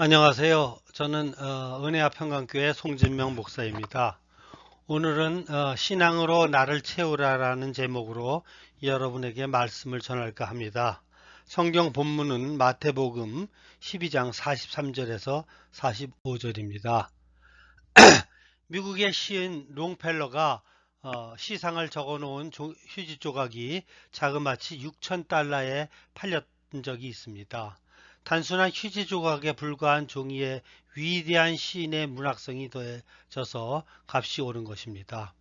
안녕하세요. 저는 은혜아평강교회 송진명 목사입니다. 오늘은 신앙으로 나를 채우라라는 제목으로 여러분에게 말씀을 전할까 합니다. 성경 본문은 마태복음 12장 43절에서 45절입니다. 미국의 시인 롱펠러가 시상을 적어놓은 휴지 조각이 자그마치 6,000달러에 팔렸던 적이 있습니다. 단순한 휴지 조각에 불과한 종이에 위대한 시인의 문학성이 더해져서 값이 오른 것입니다.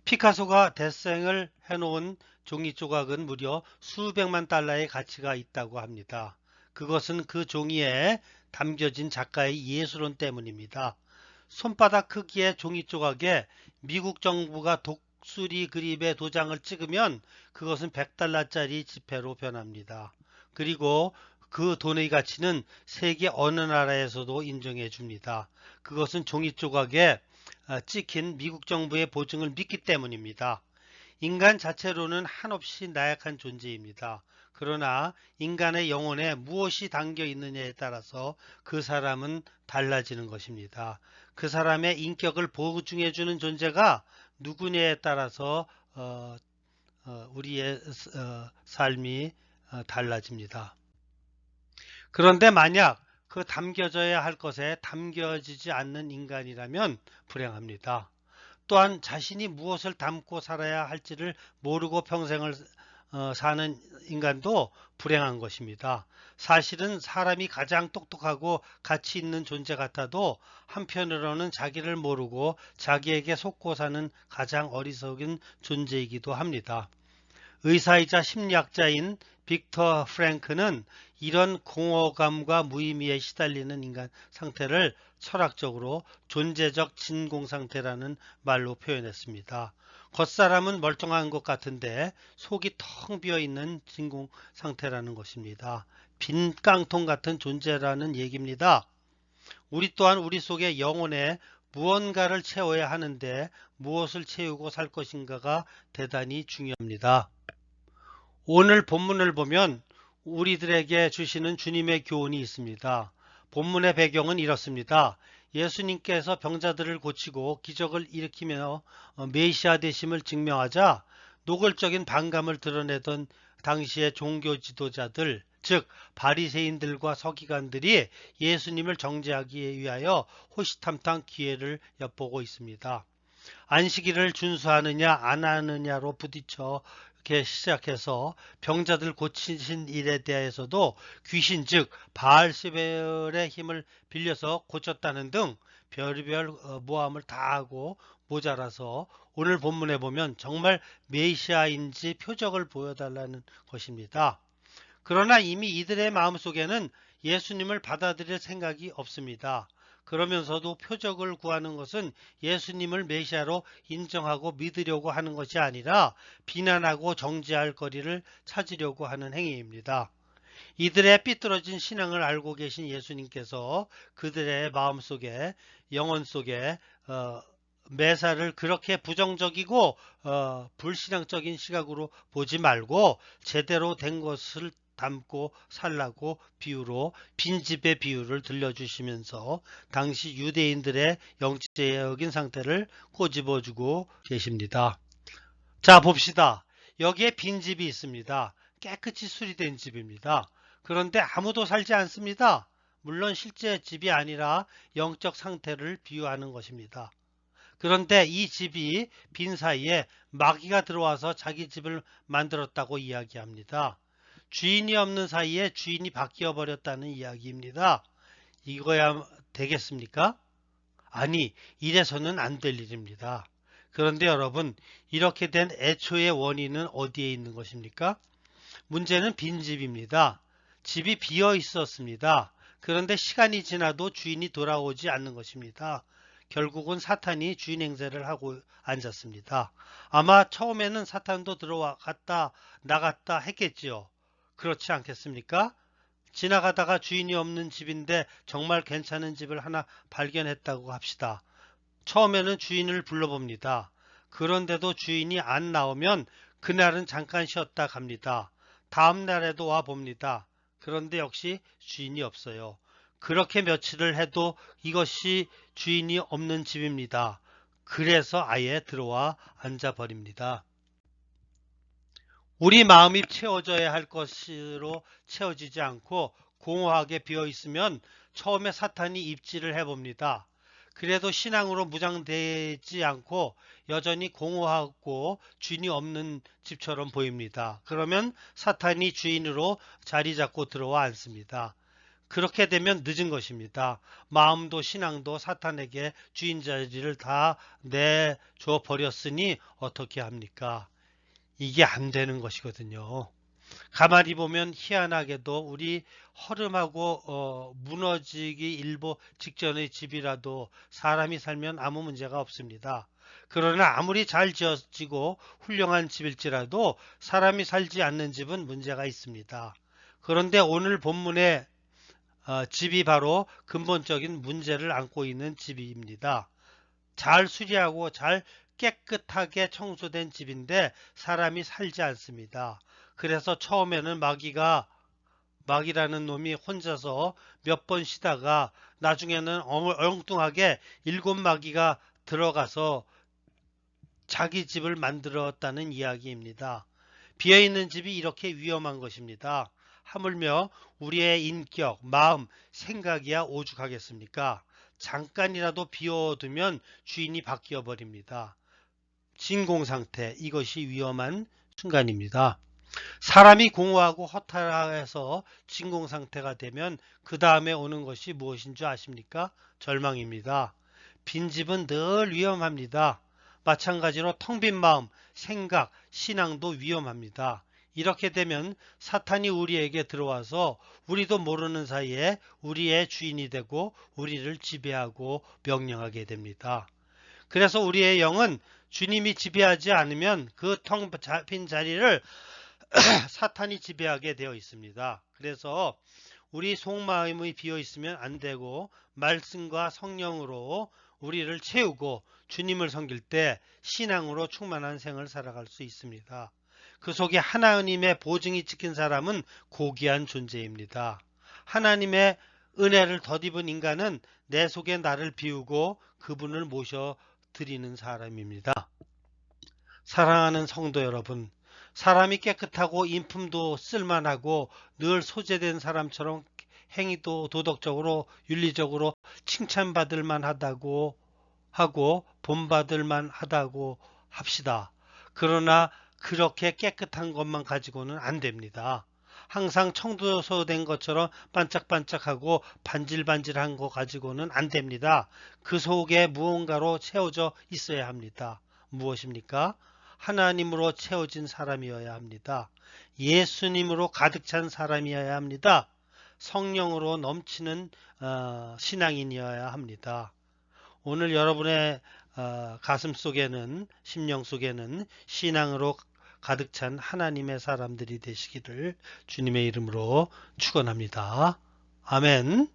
피카소가 대생을 해놓은 종이 조각은 무려 수백만 달러의 가치가 있다고 합니다. 그것은 그 종이에 담겨진 작가의 예술론 때문입니다. 손바닥 크기의 종이 조각에 미국 정부가 독수리 그림의 도장을 찍으면 그것은 100달러짜리 지폐로 변합니다. 그리고 그 돈의 가치는 세계 어느 나라에서도 인정해 줍니다. 그것은 종이 조각에 찍힌 미국 정부의 보증을 믿기 때문입니다. 인간 자체로는 한없이 나약한 존재입니다. 그러나 인간의 영혼에 무엇이 담겨 있느냐에 따라서 그 사람은 달라지는 것입니다. 그 사람의 인격을 보증해주는 존재가 누구냐에 따라서 우리의 삶이 달라집니다. 그런데 만약 그 담겨져야 할 것에 담겨지지 않는 인간이라면 불행합니다. 또한 자신이 무엇을 담고 살아야 할지를 모르고 평생을 사는 인간도 불행한 것입니다. 사실은 사람이 가장 똑똑하고 가치 있는 존재 같아도 한편으로는 자기를 모르고 자기에게 속고 사는 가장 어리석은 존재이기도 합니다. 의사이자 심리학자인 빅터 프랭크는 이런 공허감과 무의미에 시달리는 인간 상태를 철학적으로 존재적 진공 상태라는 말로 표현했습니다. 겉사람은 멀쩡한 것 같은데 속이 텅 비어 있는 진공 상태라는 것입니다. 빈 깡통 같은 존재라는 얘기입니다. 우리 또한 우리 속의 영혼에 무언가를 채워야 하는데 무엇을 채우고 살 것인가가 대단히 중요합니다. 오늘 본문을 보면 우리들에게 주시는 주님의 교훈이 있습니다. 본문의 배경은 이렇습니다. 예수님께서 병자들을 고치고 기적을 일으키며 메시아 되심을 증명하자 노골적인 반감을 드러내던 당시의 종교 지도자들, 즉 바리새인들과 서기관들이 예수님을 정죄하기 위하여 호시탐탐 기회를 엿보고 있습니다. 안식일을 준수하느냐 안 하느냐로 부딪혀 시작해서 병자들 고치신 일에 대해서도 귀신 즉 바알세벨의 힘을 빌려서 고쳤다는 등 별의별 모함을 다 하고 모자라서 오늘 본문에 보면 정말 메시아인지 표적을 보여달라는 것입니다. 그러나 이미 이들의 마음속에는 예수님을 받아들일 생각이 없습니다. 그러면서도 표적을 구하는 것은 예수님을 메시아로 인정하고 믿으려고 하는 것이 아니라 비난하고 정죄할 거리를 찾으려고 하는 행위입니다. 이들의 삐뚤어진 신앙을 알고 계신 예수님께서 그들의 마음속에 영혼 속에 매사를 그렇게 부정적이고 불신앙적인 시각으로 보지 말고 제대로 된 것을 담고 살라고 비유로 빈집의 비유를 들려주시면서 당시 유대인들의 영적인 상태를 꼬집어주고 계십니다. 자, 봅시다. 여기에 빈집이 있습니다. 깨끗이 수리된 집입니다. 그런데 아무도 살지 않습니다. 물론 실제 집이 아니라 영적 상태를 비유하는 것입니다. 그런데 이 집이 빈 사이에 마귀가 들어와서 자기 집을 만들었다고 이야기합니다. 주인이 없는 사이에 주인이 바뀌어 버렸다는 이야기입니다. 이거야 되겠습니까? 아니, 이래서는 안 될 일입니다. 그런데 여러분, 이렇게 된 애초의 원인은 어디에 있는 것입니까? 문제는 빈집입니다. 집이 비어 있었습니다. 그런데 시간이 지나도 주인이 돌아오지 않는 것입니다. 결국은 사탄이 주인 행세를 하고 앉았습니다. 아마 처음에는 사탄도 들어왔다 나갔다 했겠지요. 그렇지 않겠습니까? 지나가다가 주인이 없는 집인데 정말 괜찮은 집을 하나 발견했다고 합시다. 처음에는 주인을 불러봅니다. 그런데도 주인이 안 나오면 그날은 잠깐 쉬었다 갑니다. 다음 날에도 와 봅니다. 그런데 역시 주인이 없어요. 그렇게 며칠을 해도 이것이 주인이 없는 집입니다. 그래서 아예 들어와 앉아버립니다. 우리 마음이 채워져야 할 것으로 채워지지 않고 공허하게 비어 있으면 처음에 사탄이 입지를 해봅니다. 그래도 신앙으로 무장되지 않고 여전히 공허하고 주인이 없는 집처럼 보입니다. 그러면 사탄이 주인으로 자리 잡고 들어와 앉습니다. 그렇게 되면 늦은 것입니다. 마음도 신앙도 사탄에게 주인 자리를 다 내줘 버렸으니 어떻게 합니까? 이게 안 되는 것이거든요. 가만히 보면 희한하게도 우리 허름하고 무너지기 일보 직전의 집이라도 사람이 살면 아무 문제가 없습니다. 그러나 아무리 잘 지어지고 훌륭한 집일지라도 사람이 살지 않는 집은 문제가 있습니다. 그런데 오늘 본문의 집이 바로 근본적인 문제를 안고 있는 집입니다. 잘 수리하고 잘 깨끗하게 청소된 집인데 사람이 살지 않습니다. 그래서 처음에는 마귀라는 놈이 혼자서 몇 번 쉬다가 나중에는 엉뚱하게 7마귀가 들어가서 자기 집을 만들었다는 이야기입니다. 비어있는 집이 이렇게 위험한 것입니다. 하물며 우리의 인격, 마음, 생각이야 오죽하겠습니까? 잠깐이라도 비워두면 주인이 바뀌어 버립니다. 진공상태, 이것이 위험한 순간입니다. 사람이 공허하고 허탈해서 진공상태가 되면 그 다음에 오는 것이 무엇인 줄 아십니까? 절망입니다. 빈집은 늘 위험합니다. 마찬가지로 텅 빈 마음, 생각, 신앙도 위험합니다. 이렇게 되면 사탄이 우리에게 들어와서 우리도 모르는 사이에 우리의 주인이 되고 우리를 지배하고 명령하게 됩니다. 그래서 우리의 영은 주님이 지배하지 않으면 그 텅 빈 자리를 사탄이 지배하게 되어 있습니다. 그래서 우리 속마음이 비어 있으면 안 되고 말씀과 성령으로 우리를 채우고 주님을 섬길 때 신앙으로 충만한 생을 살아갈 수 있습니다. 그 속에 하나님의 보증이 찍힌 사람은 고귀한 존재입니다. 하나님의 은혜를 덧입은 인간은 내 속에 나를 비우고 그분을 모셔드리는 사람입니다. 사랑하는 성도 여러분, 사람이 깨끗하고 인품도 쓸만하고 늘 소재된 사람처럼 행위도 도덕적으로 윤리적으로 칭찬받을 만하다고 하고 본받을 만하다고 합시다. 그러나 그렇게 깨끗한 것만 가지고는 안 됩니다. 항상 청소된 것처럼 반짝반짝하고 반질반질한 거 가지고는 안 됩니다. 그 속에 무언가로 채워져 있어야 합니다. 무엇입니까? 하나님으로 채워진 사람이어야 합니다. 예수님으로 가득 찬 사람이어야 합니다. 성령으로 넘치는 신앙인이어야 합니다. 오늘 여러분의 가슴 속에는, 심령 속에는 신앙으로 가득 찬 하나님의 사람들이 되시기를 주님의 이름으로 축원합니다. 아멘.